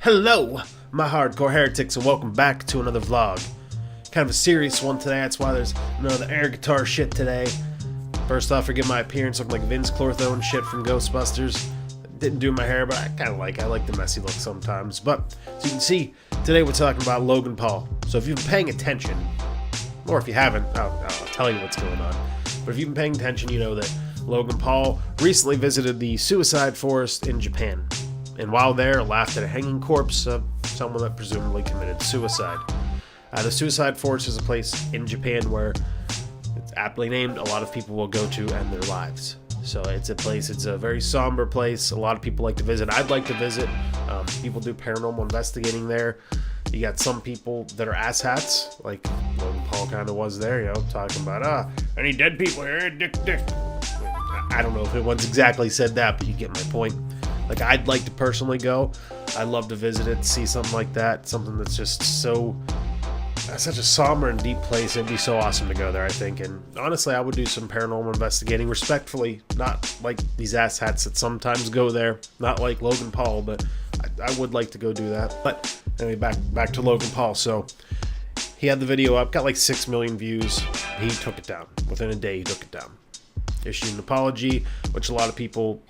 Hello, my hardcore heretics, and welcome back to another vlog. Kind of a serious one today, that's why there's none of the air guitar shit today. First off, forgive my appearance, looking like Vince Clortho and shit from Ghostbusters. Didn't do my hair, but I like the messy look sometimes. But, as you can see, today we're talking about Logan Paul. So if you've been paying attention, or if you haven't, I'll tell you what's going on. But if you've been paying attention, you know that Logan Paul recently visited the suicide forest in Japan. And while there, laughed at a hanging corpse of someone that presumably committed suicide. The suicide forest is a place in Japan where it's aptly named, a lot of people will go to end their lives. So it's a very somber place. A lot of people like to visit. I'd like to visit. People do paranormal investigating there. You got some people that are asshats, like Logan Paul kind of was there, talking about, any dead people here, dick. I don't know if anyone's exactly said that, but you get my point. Like, I'd like to personally go. I'd love to visit it, see something like that. Something that's just such a somber and deep place. It'd be so awesome to go there, I think. And honestly, I would do some paranormal investigating respectfully. Not like these asshats that sometimes go there. Not like Logan Paul, but I would like to go do that. But anyway, back to Logan Paul. So he had the video up, got like 6 million views. He took it down. Within a day, he took it down. Issued an apology, which a lot of people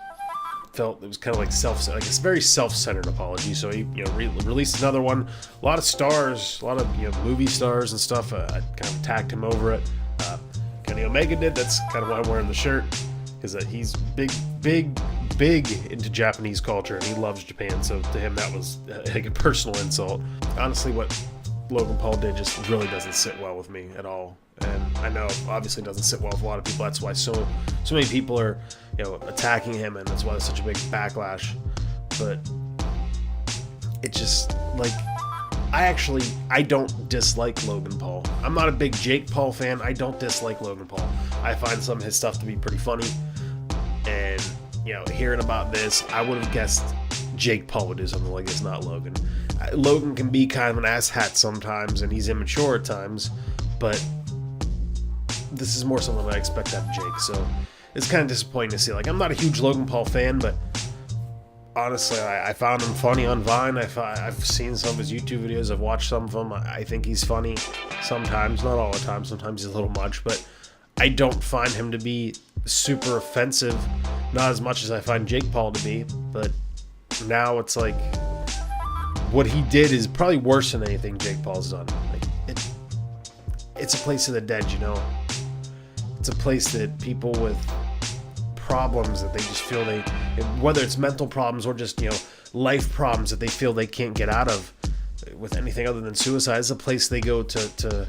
felt it was kind of like it's a very self-centered apology. So he released another one. A lot of stars, a lot of movie stars and stuff kind of attacked him over it. Kenny Omega did. That's kind of why I'm wearing the shirt, because he's big into Japanese culture and he loves Japan. So to him that was like a personal insult. Honestly, what Logan Paul did just really doesn't sit well with me at all. And I know obviously it doesn't sit well with a lot of people. That's why so many people are attacking him, and that's why there's such a big backlash. But it just, like, I don't dislike Logan Paul. I'm not a big Jake Paul fan. I don't dislike Logan Paul. I find some of his stuff to be pretty funny. And hearing about this, I would have guessed Jake Paul would do something like this, not Logan. Logan can be kind of an asshat sometimes, and he's immature at times, but this is more something I expect out of Jake. So it's kind of disappointing to see. Like, I'm not a huge Logan Paul fan, but honestly, I found him funny on Vine. I've seen some of his YouTube videos. I've watched some of them. I think he's funny sometimes, not all the time. Sometimes he's a little much, but I don't find him to be super offensive. Not as much as I find Jake Paul to be, but now it's like what he did is probably worse than anything Jake Paul's done. Like, it's a place of the dead, It's a place that people with problems that they just feel whether it's mental problems or just, life problems that they feel they can't get out of with anything other than suicide. It's a place they go to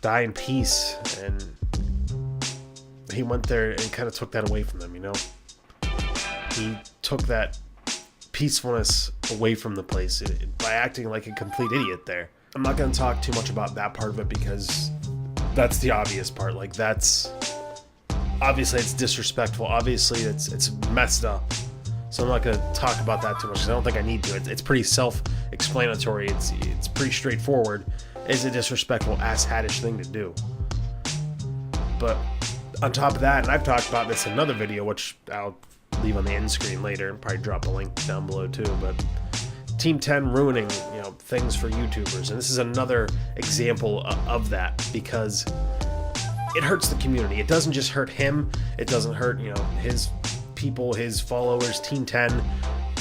die in peace. And he went there and kind of took that away from them, He took that peacefulness away from the place by acting like a complete idiot there. I'm not going to talk too much about that part of it because that's the obvious part. Like, that's obviously it's disrespectful. Obviously it's messed up. So I'm not going to talk about that too much because I don't think I need to. It's pretty self-explanatory. It's pretty straightforward. It's a disrespectful, ass-hattish thing to do. But on top of that, and I've talked about this in another video, which I'll leave on the end screen later and probably drop a link down below too, but Team 10 ruining, things for YouTubers. And this is another example of that, because it hurts the community. It doesn't just hurt him. It doesn't hurt, his people, his followers, Team 10.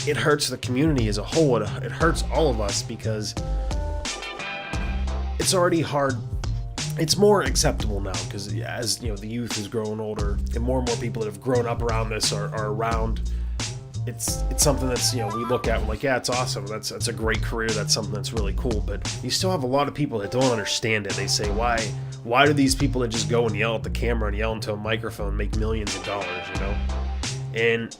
It hurts the community as a whole. It hurts all of us because it's already hard. It's more acceptable now because as the youth is growing older and more people that have grown up around this are around. It's something that's, we look at, we're like, yeah, it's awesome. That's a great career. That's something that's really cool. But you still have a lot of people that don't understand it. They say, why do these people that just go and yell at the camera and yell into a microphone make millions of dollars, And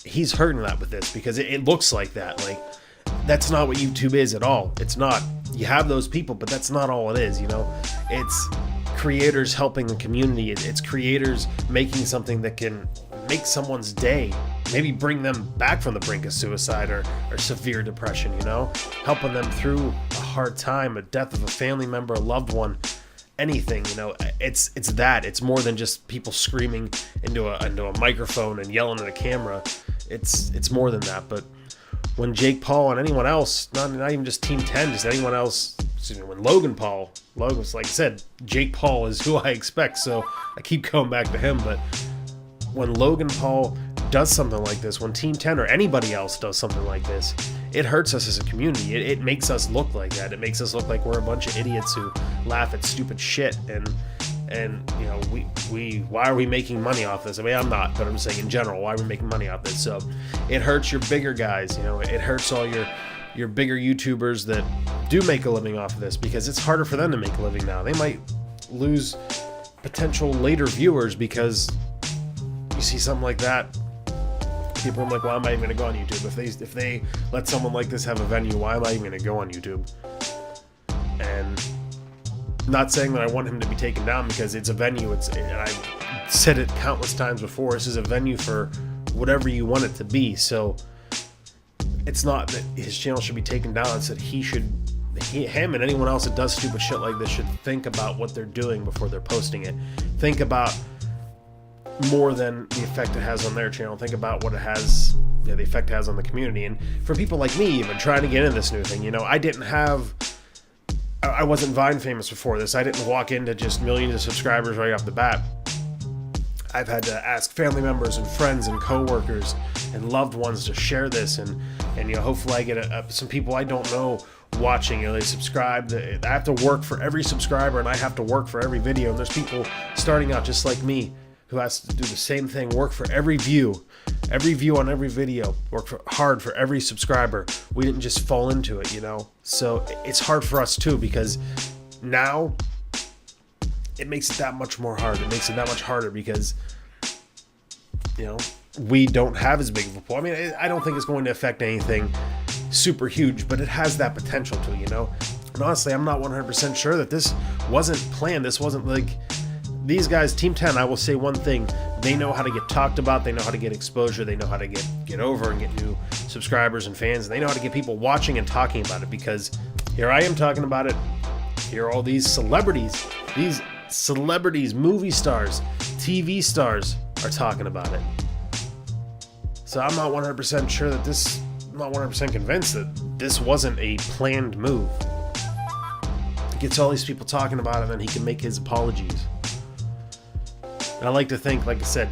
he's hurting that with this because it looks like that. Like, that's not what YouTube is at all. It's not. You have those people, but that's not all it is, It's creators helping the community. It's creators making something that can make someone's day, maybe bring them back from the brink of suicide or severe depression, helping them through a hard time, a death of a family member, a loved one, anything, it's that. It's more than just people screaming into a microphone and yelling at a camera. It's more than that. But when Jake Paul and anyone else, not even just Team 10, just anyone else, when Logan was, like I said, Jake Paul is who I expect, so I keep going back to him, but when Logan Paul does something like this, when Team 10 or anybody else does something like this, it hurts us as a community. It makes us look like that. It makes us look like we're a bunch of idiots who laugh at stupid shit, and you know, why are we making money off this? I mean, I'm not, but I'm saying in general, why are we making money off this? So it hurts your bigger guys, you know, it hurts all your bigger YouTubers that do make a living off of this, because it's harder for them to make a living now. They might lose potential later viewers because you see something like that. People are like, why am I even going to go on YouTube? If they let someone like this have a venue, why am I even going to go on YouTube? And not saying that I want him to be taken down, because it's a venue. And I've said it countless times before. This is a venue for whatever you want it to be. So it's not that his channel should be taken down. It's that him and anyone else that does stupid shit like this should think about what they're doing before they're posting it. Think about more than the effect it has on their channel. Think about what it has, the effect it has on the community. And for people like me, even trying to get into this new thing, you know, I wasn't Vine famous before this. I didn't walk into just millions of subscribers right off the bat. I've had to ask family members and friends and coworkers and loved ones to share this, and you know, hopefully I get some people I don't know watching. You know, they subscribe. I have to work for every subscriber, and I have to work for every video. And there's people starting out just like me who has to do the same thing, work for every view on every video, work hard for every subscriber. We didn't just fall into it, you know? So it's hard for us too, because now it makes it that much more hard. It makes it that much harder because, you know, we don't have as big of a pull. I mean, I don't think it's going to affect anything super huge, but it has that potential to, you know? And honestly, I'm not 100% sure that this wasn't planned. This wasn't like... These guys, Team 10, I will say one thing. They know how to get talked about. They know how to get exposure. They know how to get over and get new subscribers and fans. And they know how to get people watching and talking about it, because here I am talking about it. Here are all these celebrities, movie stars, TV stars are talking about it. So I'm not 100% sure that I'm not 100% convinced that this wasn't a planned move. It gets all these people talking about it, and then he can make his apologies. And I like to think, like I said,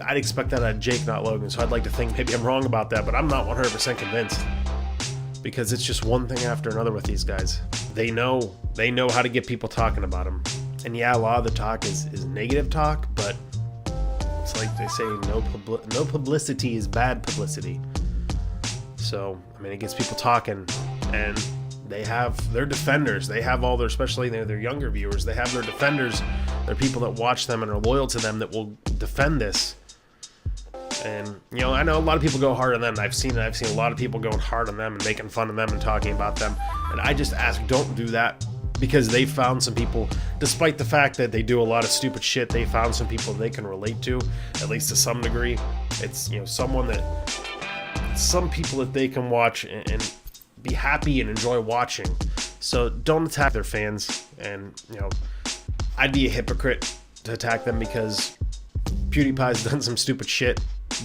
I'd expect that out of Jake, not Logan. So I'd like to think maybe I'm wrong about that, but I'm not 100% convinced, because it's just one thing after another with these guys. They know how to get people talking about them. And yeah, a lot of the talk is negative talk, but it's like they say, no publicity is bad publicity. So, I mean, it gets people talking, and they have their defenders. They have all their, especially their younger viewers, they have their defenders. They're people that watch them and are loyal to them that will defend this. And, you know, I know a lot of people go hard on them. I've seen a lot of people going hard on them and making fun of them and talking about them. And I just ask, don't do that, because they found some people, despite the fact that they do a lot of stupid shit, they found some people they can relate to, at least to some degree. It's, you know, some people that they can watch and be happy and enjoy watching. So don't attack their fans. And, you know, I'd be a hypocrite to attack them, because PewDiePie's done some stupid shit,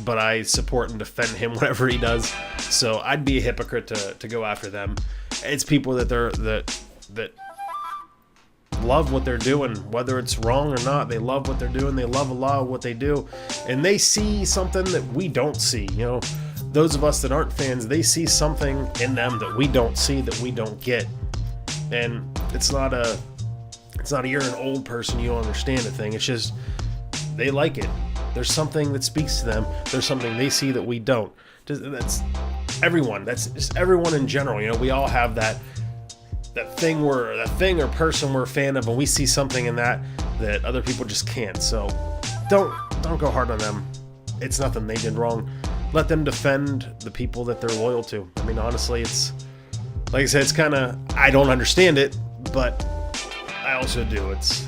but I support and defend him whatever he does. So I'd be a hypocrite to go after them. It's people that love what they're doing, whether it's wrong or not. They love what they're doing. They love a lot of what they do, and they see something that we don't see. You know, those of us that aren't fans, they see something in them that we don't see, that we don't get. And it's not a you're an old person, you don't understand a thing. It's just they like it. There's something that speaks to them. There's something they see that we don't. That's everyone. That's just everyone in general. You know, we all have that thing or person we're a fan of, and we see something in that other people just can't. So don't go hard on them. It's nothing they did wrong. Let them defend the people that they're loyal to. I mean, honestly, it's like I said, it's kind of, I don't understand it, but I also do. It's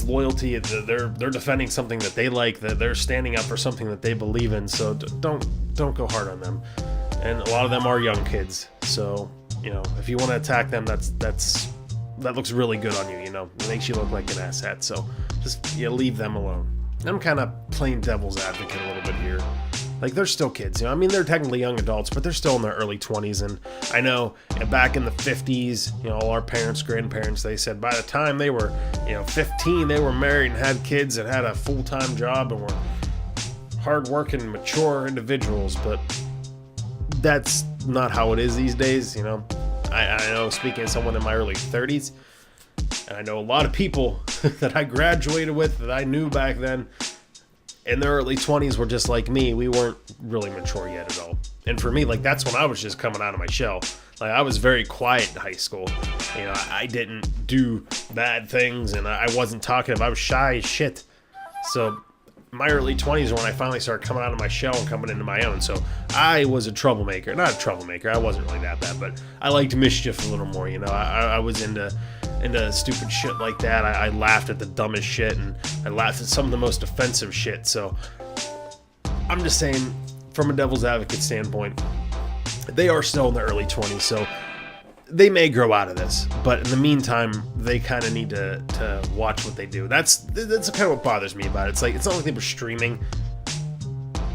loyalty. They're defending something that they like, that they're standing up for something that they believe in. So don't go hard on them. And a lot of them are young kids. So, you know, if you want to attack them, that looks really good on you. You know, it makes you look like an asshat. So just leave them alone. I'm kind of playing devil's advocate a little bit here, Like, they're still kids, you know. I mean, they're technically young adults, but they're still in their early 20s. And I know back in the 50s, you know, all our parents, grandparents, they said by the time they were, 15, they were married and had kids and had a full-time job and were hard-working, mature individuals. But that's not how it is these days, you know. I know, speaking as someone in my early 30s, and I know a lot of people that I graduated with that I knew back then in their early 20s were just like me. We weren't really mature yet at all. And for me, like, that's when I was just coming out of my shell. Like, I was very quiet in high school. You know, I didn't do bad things, and I wasn't talkative. I was shy as shit. So my early 20s are when I finally started coming out of my shell and coming into my own. So I was a troublemaker. Not a troublemaker. I wasn't really that bad, but I liked mischief a little more. You know, I was into stupid shit like that. I laughed at the dumbest shit, and I laughed at some of the most offensive shit. So I'm just saying, from a devil's advocate standpoint, they are still in their early 20s, so they may grow out of this, but in the meantime, they kind of need to watch what they do. That's kind of what bothers me about it. It's like, it's not like they were streaming.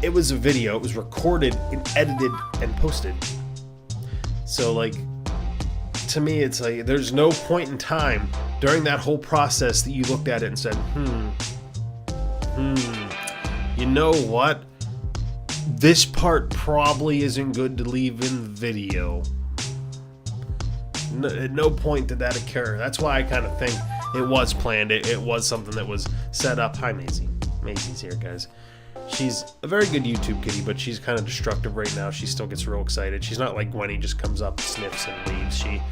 It was a video. It was recorded and edited and posted. So, like, to me, it's like there's no point in time during that whole process that you looked at it and said, you know what? This part probably isn't good to leave in video. At no point did that occur. That's why I kind of think it was planned. It was something that was set up. Hi, Maisie. Maisie's here, guys. She's a very good YouTube kitty, but she's kind of destructive right now. She still gets real excited. She's not like Gwenny, just comes up, sniffs, and leaves. She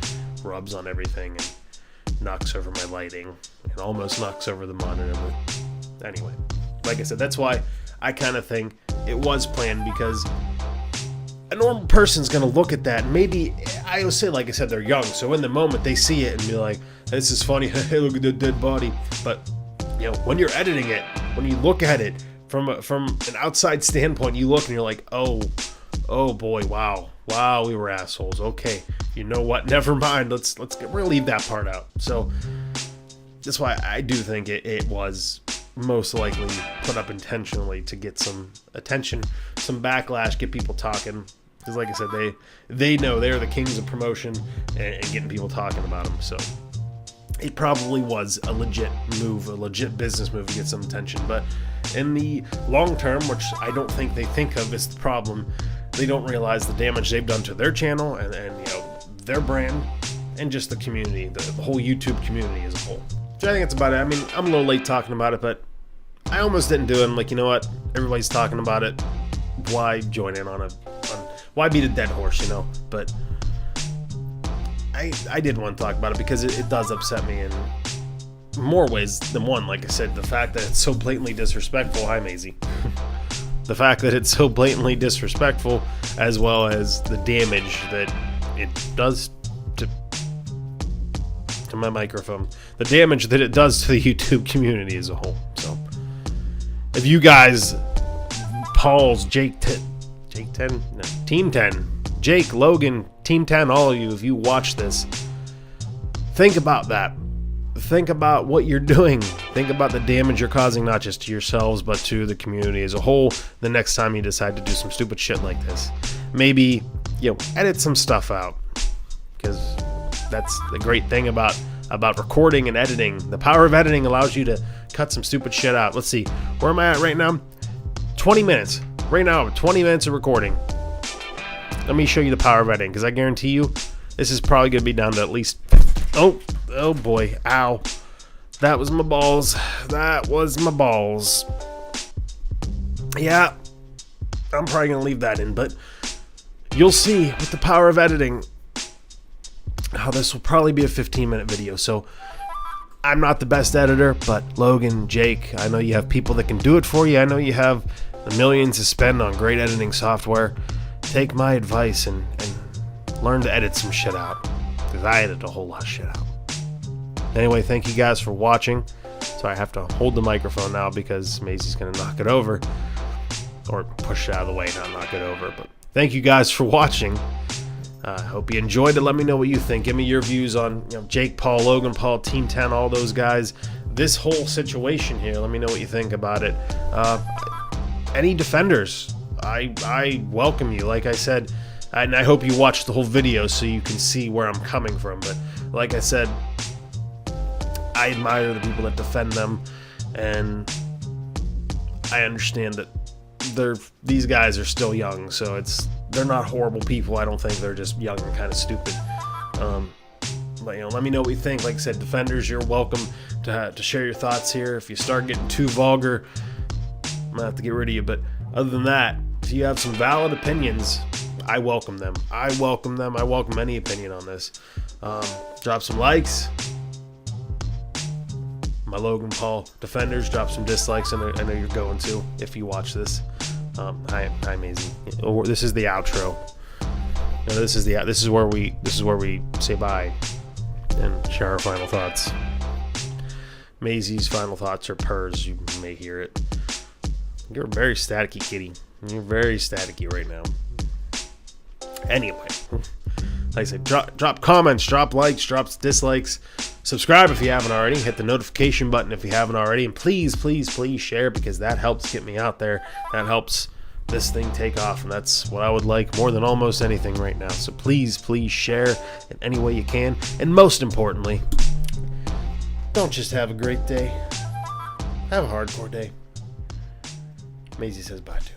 rubs on everything and knocks over my lighting and almost knocks over the monitor. But anyway, like I said, that's why I kind of think it was planned, because a normal person's going to look at that, and maybe, I would say, like I said, they're young, so in the moment they see it and be like, this is funny, hey, look at the dead body. But, you know, when you're editing it, when you look at it from an outside standpoint, you look and you're like, oh boy, wow, we were assholes. Okay, you know what, never mind, we'll leave that part out. So that's why I do think it was most likely put up intentionally to get some attention, some backlash, get people talking. Because like I said, they know they're the kings of promotion and getting people talking about them. So it probably was a legit move, a legit business move to get some attention. But in the long term, which I don't think they think of as the problem, they don't realize the damage they've done to their channel and you know, their brand and just the community, the whole YouTube community as a whole. So I think that's about it. I mean, I'm a little late talking about it, but I almost didn't do it. I'm like, you know what? Everybody's talking about it. Why join in on why beat a dead horse, you know? But I did want to talk about it because it does upset me in more ways than one. Like I said, the fact that it's so blatantly disrespectful. Hi, Maisie. The fact that it's so blatantly disrespectful, as well as the damage that it does to my microphone. The damage that it does to the YouTube community as a whole. So if you guys, Paul's, Team 10, Jake, Logan, Team 10, all of you, if you watch this, think about that. Think about what you're doing. Think about the damage you're causing, not just to yourselves, but to the community as a whole, the next time you decide to do some stupid shit like this. Maybe, you know, edit some stuff out, because that's the great thing about recording and editing. The power of editing allows you to cut some stupid shit out. Let's see, where am I at right now? 20 minutes. Right now, 20 minutes of recording. Let me show you the power of editing, because I guarantee you, this is probably going to be down to at least... Oh boy, ow. That was my balls. That was my balls. Yeah, I'm probably going to leave that in, but you'll see with the power of editing how this will probably be a 15-minute video. So I'm not the best editor, but Logan, Jake, I know you have people that can do it for you. I know you have the millions to spend on great editing software. Take my advice and learn to edit some shit out, because I edit a whole lot of shit out. Anyway, thank you guys for watching. So I have to hold the microphone now because Maisie's going to knock it over. Or push it out of the way, not knock it over. But thank you guys for watching. I hope you enjoyed it. Let me know what you think. Give me your views on, you know, Jake Paul, Logan Paul, Team 10, all those guys. This whole situation here, let me know what you think about it. Any defenders I welcome you. Like I said, and I hope you watch the whole video so you can see where I'm coming from. But like I said, I admire the people that defend them, and I understand that these guys are still young, so they're not horrible people. I don't think they're just young and kind of stupid. But let me know what you think. Like I said, defenders, you're welcome to share your thoughts here. If you start getting too vulgar, I'm gonna have to get rid of you. But other than that, if you have some valid opinions, I welcome them. I welcome any opinion on this. Drop some likes. My Logan Paul defenders, drop some dislikes. I know you're going to if you watch this. Hi, Maisie. This is the outro. This is where we say bye and share our final thoughts. Maisie's final thoughts are purrs. You may hear it. You're very staticky, kitty. You're very staticky right now. Anyway, like I said, drop comments, drop likes, drop dislikes. Subscribe if you haven't already. Hit the notification button if you haven't already. And please, please, please share, because that helps get me out there. That helps this thing take off. And that's what I would like more than almost anything right now. So please, please share in any way you can. And most importantly, don't just have a great day. Have a hardcore day. Maisie says bye too.